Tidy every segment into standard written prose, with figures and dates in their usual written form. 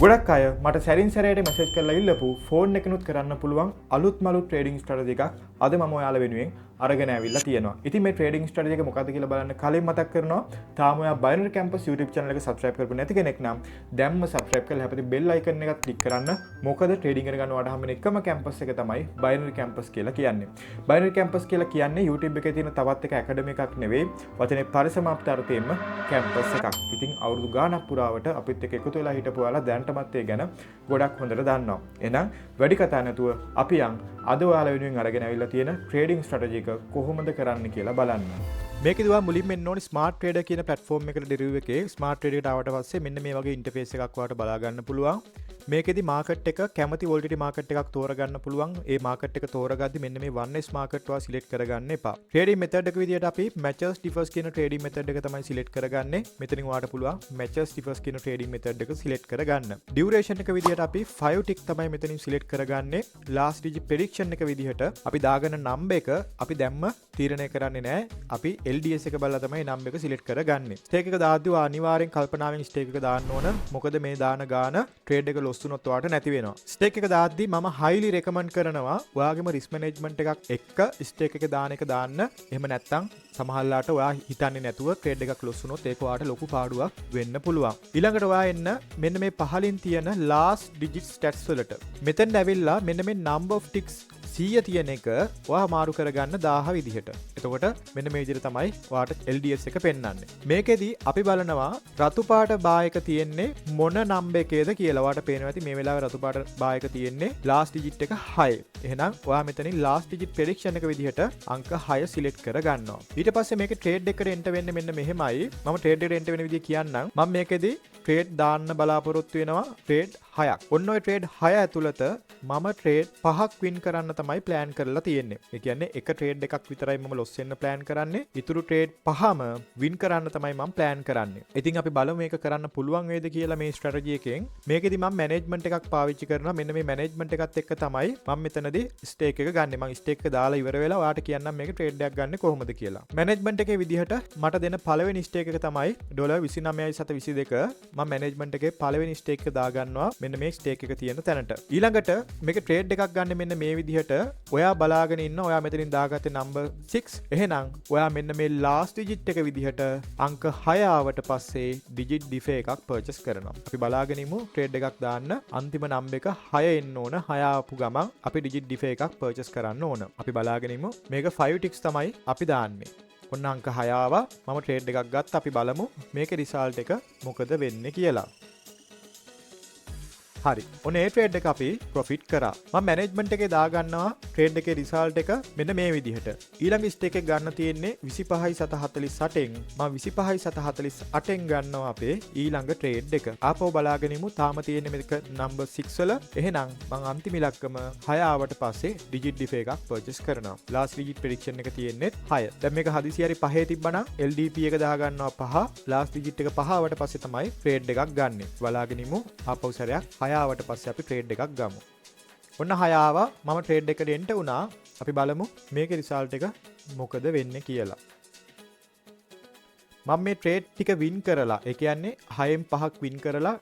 ගොඩක් අය මට සැරින් සැරයට මැසේජ් කරලා ඉල්ලපු ෆෝන් එකනුත් කරන්න පුළුවන් අලුත් මලුත් ට්‍රේඩින් ස්ට්‍රැටජි එකක් අද මම ඔයාලා වෙනුවෙන් අරගෙන ඇවිල්ලා තියෙනවා. ඉතින් මේ ට්‍රේඩින් ස්ට්‍රැටජි එක මොකක්ද කියලා බලන්න කලින් මතක් කරනවා. තාම ඔයා බයිනරි කැම්පස් YouTube channel එක subscribe කරපු නැති කෙනෙක් නම් දැම්ම subscribe කරලා හැපැති bell icon එකත් click කරන්න. මොකද ට්‍රේඩින් එක ගන්න ඔයාට හම්බෙන එකම කැම්පස් එක තමයි බයිනරි කැම්පස් කියලා කියන්නේ. බයිනරි කැම්පස් කියලා කියන්නේ YouTube එකේ තියෙන තවත් එක ඇකඩමි එකක් නෙවෙයි. වචනේ පරිසමාප්ත අර්ථයෙන්ම කැම්පස් එකක්. ඉතින් අවුරුදු ගාණක් පුරාවට අපිත් එක්ක එකතු වෙලා හිටපු ඔයාලා දැනටමත් ඒ ගැන ගොඩක් හොඳට දන්නවා. එහෙනම් වැඩි කතා නැතුව අපි යන් අද ඔයාලා වෙනුවෙන් අරගෙන ආවිල්ලා තියෙන ට්‍රේඩින් ස්ට්‍රැටජි එක කොහොමද කරන්න කියලා බලන්න. මේකදී ඔයා මුලින්ම එන්න ඕනේ ස්මාර්ට් ට්‍රේඩර් කියන platform එකට ඩිරිව් එකේ ස්මාර්ට් ට්‍රේඩර් එකට ආවට පස්සේ මෙන්න මේ වගේ ඉන්ටර්ෆේස් එකක් ඔයාලට බලා ගන්න පුළුවන්. මේකෙදි මාකට් එක කැමති වොලටිලිටි මාකට් එකක් තෝරගන්න පුළුවන්. ඒ මාකට් එක තෝරගද්දි මෙන්න මේ 1S මාකට් ඔයා සිලෙක්ට් කරගන්න එපා. ට්‍රේඩින් මෙතඩ් එක විදිහට අපි matches differs කියන ට්‍රේඩින් මෙතඩ් එක තමයි සිලෙක්ට් කරගන්නේ. මෙතනින් ඔයාලට පුළුවන් matches differs කියන ට්‍රේඩින් මෙතඩ් එක සිලෙක්ට් කරගන්න. duration එක විදිහට අපි 5 tick තමයි මෙතනින් සිලෙක්ට් කරගන්නේ. last digit prediction එක විදිහට අපි දාගන්න number එක අපි දැම්ම තීරණය කරන්නේ නැහැ. අපි LDS එක බලලා තමයි number එක සිලෙක්ට් කරගන්නේ. stake එක දාද්දි ඔයා අනිවාර්යෙන් කල්පනාවෙන් stake එක දාන්න ඕන. මොකද මේ දාන ගාන trade එක loss වුණොත් ඔයාට නැති වෙනවා. stake එක දාද්දි මම highly recommend කරනවා ඔයාගේම risk management එකක් එක්ක stake එක දාන එක දාන්න. එහෙම නැත්නම් සමහරලාට ඔයා හිතන්නේ නැතුව trade එකක් loss වුණොත් ඒක ඔයාට ලොකු පාඩුවක් වෙන්න පුළුවන්. ඊළඟට ඔයා එන්න මෙන්න මේ පහලින් තියෙන last digit stats වලට. මෙතෙන් ඇවිල්ලා මෙන්න මේ number of ticks 100 තියෙන එක ඔයා මාරු කරගන්න 1000 විදිහට. එතකොට මෙන්න මේ විදිහට තමයි ඔයාට LDS එක පෙන්වන්නේ. මේකෙදි අපි බලනවා රතු පාට බා එක තියෙන්නේ මොන නම්බර් එකේද කියලා. ඔයාට පේනවා ඇති මේ වෙලාවේ රතු පාට බා එක තියෙන්නේ last digit එක 6. එහෙනම් ඔයා මෙතනින් last digit prediction එක විදිහට අංක 6 select කරගන්නවා. ඊට පස්සේ මේකේ trade එකට enter වෙන්නේ මෙන්න මෙහෙමයි. මම trade එකට enter වෙන විදිහ කියන්නම්. මම මේකෙදි trade දාන්න බලාපොරොත්තු වෙනවා trade 6ක්. ඔන්න ඔය trade 6 ඇතුළත මම trade 5ක් win කරන්න තමයි plan කරලා තියෙන්නේ. ඒ කියන්නේ එක trade එකක් විතරයි මම loss වෙන්න plan කරන්නේ. ඊතුරු trade 5ම win කරන්න තමයි මම plan කරන්නේ. ඉතින් අපි බලමු මේක කරන්න පුළුවන් වේද කියලා මේ strategy එකෙන්. මේකෙදි මම management එකක් පාවිච්චි කරනවා. මෙන්න මේ management එකත් එක්ක තමයි මම මෙතනදී stake එක ගන්නෙ. මම stake එක දාලා ඉවර වෙලා ඔයාට කියන්නම් මේක trade එකක් ගන්න කොහොමද කියලා. management එකේ විදිහට මට දෙන පළවෙනි stake එක තමයි $29.22. මම management එකේ පළවෙනි stake එක දාගන්නවා මෙන්න මේ stake එක තියෙන තැනට. ඊළඟට මේක trade එකක් ගන්න මෙන්න මේ විදිහට ඔයා බලාගෙන ඉන්න. ඔයා මෙතනින් දාගත්තේ number 6. එහෙනම් ඔයා මෙන්න මේ last digit එක විදිහට අංක 6 ආවට පස්සේ digit differ එකක් purchase කරනවා. අපි බලාගෙන ඉමු trade එකක් දාන්න අන්තිම number එක 6 එන්න ඕන. 6 ආපු ගමන් අපි digit differ එකක් purchase කරන්න ඕන. අපි බලාගෙන ඉමු මේක 5 ticks තමයි අපි දාන්නේ. ඔන්න අංක 6 ආවා. මම trade එකක් ගත්තා. අපි බලමු මේකේ result එක මොකද වෙන්නේ කියලා. හරි. ඔන්න ඒ trade එක අපි profit කරා. මම management එකේ දාගන්නවා trade එකේ result එක මෙන්න මේ විදිහට. ඊළඟ stake එක ගන්න තියෙන්නේ 25.48න්. මම 25.48න් ගන්නවා අපේ ඊළඟ trade එක. ආපහු බලාගෙන ඉමු. තාම තියෙන්නේ මේක number 6 වල. එහෙනම් මම අන්තිම ඉලක්කම 6 ආවට පස්සේ digit differ එකක් purchase කරනවා. last digit prediction එක තියෙන්නේ 6. දැන් මේක හදිසි හරි 5 තිබ්බනම් LDP එක දාගන්නවා 5. last digit එක 5 ආවට පස්සේ තමයි trade එකක් ගන්නෙ. බලාගෙන ඉමු. ආපහු සැරයක් 6 ආවට පස්සේ අපි ට්‍රේඩ් එකක් ගමු. ඔන්න 6 ආවා. මම ට්‍රේඩ් එකට එන්ටර් වුණා. අපි බලමු මේකේ රිසල්ට් එක මොකද වෙන්නේ කියලා. මම මේ ට්‍රේඩ් ටික වින් කරලා, ඒ කියන්නේ 6න් 5ක් වින් කරලා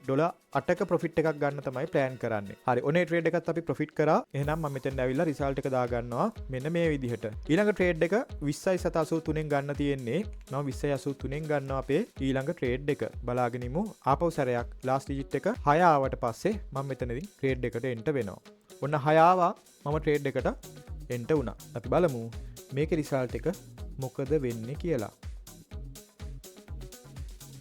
$8ක ප්‍රොෆිට් එකක් ගන්න තමයි ප්ලෑන් කරන්නේ. හරි. ඔනේ ට්‍රේඩ් එකත් අපි ප්‍රොෆිට් කරා. එහෙනම් මම මෙතෙන් ඇවිල්ලා රිසල්ට් එක දාගන්නවා මෙන්න මේ විදිහට. ඊළඟ ට්‍රේඩ් එක 20.83න් ගන්න තියෙන්නේ. මම 20.83න් ගන්නවා අපේ ඊළඟ ට්‍රේඩ් එක. බලාගෙන ඉමු. ආපහු සැරයක් ලාස්ට් ඩිජිට් එක 6 ආවට පස්සේ මම මෙතනදී ට්‍රේඩ් එකට එන්ටර් වෙනවා. ඔන්න 6 ආවා. මම ට්‍රේඩ් එකට එන්ටර් වුණා. අපි බලමු මේකේ රිසල්ට් එක මොකද වෙන්නේ කියලා.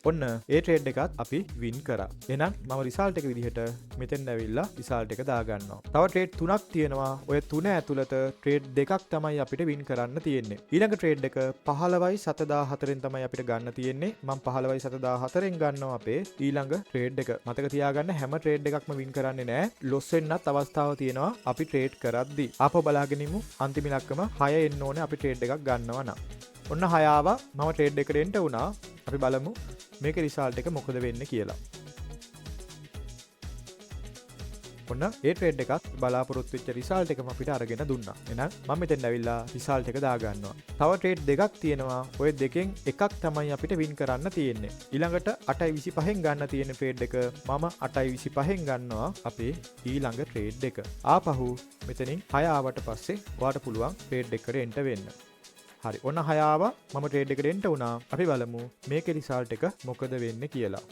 ඔන්න ඒ ට්‍රේඩ් එකත් අපි වින් කරා. එහෙනම් මම රිසල්ට් එක විදිහට මෙතෙන් ඇවිල්ලා රිසල්ට් එක දාගන්නවා. තව ට්‍රේඩ් 3ක් තියෙනවා. ඔය 3 ඇතුළත ට්‍රේඩ් 2ක් තමයි අපිට වින් කරන්න තියෙන්නේ. ඊළඟ ට්‍රේඩ් එක 15.74න් තමයි අපිට ගන්න තියෙන්නේ. මම 15.74න් ගන්නවා අපේ ඊළඟ ට්‍රේඩ් එක. මතක තියාගන්න හැම ට්‍රේඩ් එකක්ම වින් කරන්නේ නැහැ. ලොස් වෙන්නත් අවස්ථාවක් තියෙනවා අපි ට්‍රේඩ් කරද්දී. ආපහු බලාගෙන ඉමු. අන්තිම ඉලක්කම 6 එන්න ඕනේ අපි ට්‍රේඩ් එකක් ගන්නවා නම්. ඔන්න 6 ආවා. මම ට්‍රේඩ් එකට එන්ටර් වුණා. අපි බලමු මේක රිසල්ට් එක මොකද වෙන්නේ කියලා. ඔන්න ඒ ට්‍රේඩ් එකත් බලාපොරොත්තු වෙච්ච රිසල්ට් එකම අපිට අරගෙන දුන්නා. එහෙනම් මම මෙතෙන් ඇවිල්ලා රිසල්ට් එක දාගන්නවා. තව ට්‍රේඩ් දෙකක් තියෙනවා. ඔය දෙකෙන් එකක් තමයි අපිට වින් කරන්න තියෙන්නේ. ඊළඟට 8.25න් ගන්න තියෙන ට්‍රේඩ් එක මම 8.25න් ගන්නවා අපේ ඊළඟ ට්‍රේඩ් එක. ආපහු මෙතනින් 6 ආවට පස්සේ ඔයාලට පුළුවන් ට්‍රේඩ් එකකට එන්ටර් වෙන්න. හරි ඔන්න 6 ආවා මම ට්‍රේඩ් එකට එන්ටර් වුණා. අපි බලමු මේකේ රිසල්ට් එක මොකද වෙන්නේ කියලා.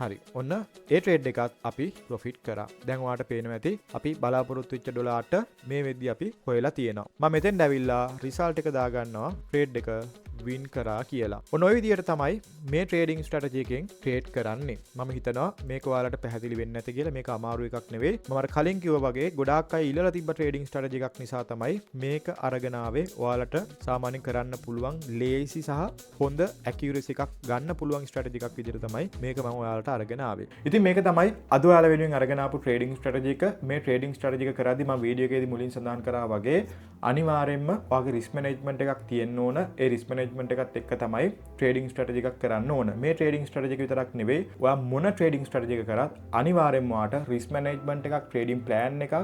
හරි ඔන්න ඒ ට්‍රේඩ් එකත් අපි ප්‍රොෆිට් කරා. දැන් ඔයාලට පේනවා ඇති අපි බලාපොරොත්තු වෙච්ච ඩොලාර්ට මේ වෙද්දි අපි හොයලා තියෙනවා. මම මෙතෙන් ඇවිල්ලා රිසල්ට් එක දාගන්නවා ට්‍රේඩ් එක වින් කරා කියලා. ඔන්න ඔය විදිහට තමයි මේ ට්‍රේඩින් ස්ට්‍රැටජි එකෙන් ට්‍රේඩ් කරන්නේ. මම හිතනවා මේක ඔයාලට පැහැදිලි වෙන්නේ නැති කියලා. මේක අමාරු එකක් නෙවෙයි. මම අර කලින් කිව්වා වගේ ගොඩාක් අය ඉල්ලලා තිබ්බ ට්‍රේඩින් ස්ට්‍රැටජි එකක් නිසා තමයි මේක අරගෙන ආවේ. ඔයාලට සාමාන්‍යයෙන් කරන්න පුළුවන් ලේසි සහ හොඳ ඇකියුරසි එකක් ගන්න පුළුවන් ස්ට්‍රැටජි එකක් විදිහට තමයි මේක මම ඔයාලට අරගෙන ආවේ. ඉතින් මේක තමයි අද ඔයාලා වෙනුවෙන් අරගෙන ආපු ට්‍රේඩින් ස්ට්‍රැටජි එක. මේ ට්‍රේඩින් ස්ට්‍රැටජි එක කරද්දි මම වීඩියෝ එකේදී මුලින් සඳහන් කරා වගේ අනිවාර්යයෙන්ම ඔයාගේ රිස්ක් මැනේජ්මන්ට් එකක් තියෙන්න ඕන. ඒ රිස්ක් මැනේජ්මන්ට් එකත් එක්ක තමයි ට්‍රේඩින් ස්ට්‍රැටජි එකක් කරන්න ඕන. මේ ට්‍රේඩින් ස්ට්‍රැටජි එක විතරක් නෙවෙයි ඔයා මොන ට්‍රේඩින් ස්ට්‍රැටජි එක කරත් අනිවාර්යයෙන්ම ඔයාට රිස්ක් මැනේජ්මන්ට් එකක්, ට්‍රේඩින් ප්ලෑන් එකක්,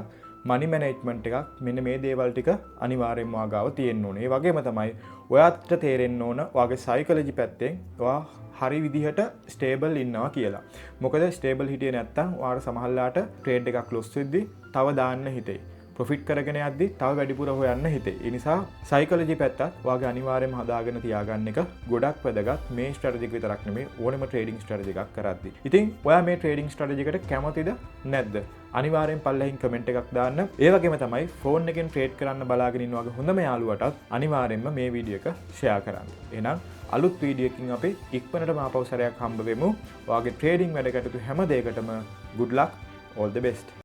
මනි මැනේජ්මන්ට් එකක් මෙන්න මේ දේවල් ටික අනිවාර්යයෙන්ම ඔයා ගාව තියෙන්න ඕනේ. ඒ වගේම තමයි ඔයාට තේරෙන්න ඕන ඔයාගේ සයිකොලොජි පැත්තෙන් ඔයා හරි විදිහට ස්ටේබල් ඉන්නවා කියලා. මොකද ස්ටේබල් හිටියේ නැත්තම් ඔයාට සමහරලාට ට්‍රේඩ් එකක් ලොස් වෙද්දි තව දාන්න හිතෙයි. ප්‍රොෆිට් කරගෙන යද්දි තව වැඩිපුර හොයන්න හිතේ. ඒ නිසා සයිකොලොජි පැත්තත් ඔයාගේ අනිවාර්යයෙන්ම හදාගෙන තියාගන්න එක ගොඩක් වැදගත්. මේ ස්ට්‍රැටජි එක විතරක් නෙමෙයි ඕනෙම ට්‍රේඩින් ස්ට්‍රැටජි එකක් කරද්දි. ඉතින් ඔයා මේ ට්‍රේඩින් ස්ට්‍රැටජි එකට කැමතිද නැද්ද? අනිවාර්යෙන් පල්ලෙහින් කමෙන්ට් එකක් දාන්න. ඒ වගේම තමයි ෆෝන් එකෙන් ට්‍රේඩ් කරන්න බලාගෙන ඉන්න වගේ හොඳම යාළුවටත් අනිවාර්යෙන්ම මේ වීඩියෝ එක ෂෙයා කරන්න. එහෙනම් අලුත් වීඩියෝ එකකින් අපි ඉක්මනටම ආපහු සැරයක් හම්බ වෙමු. ඔයාගේ ට්‍රේඩින් වැඩ කටයුතු හැම දෙයකටම good luck, all the best.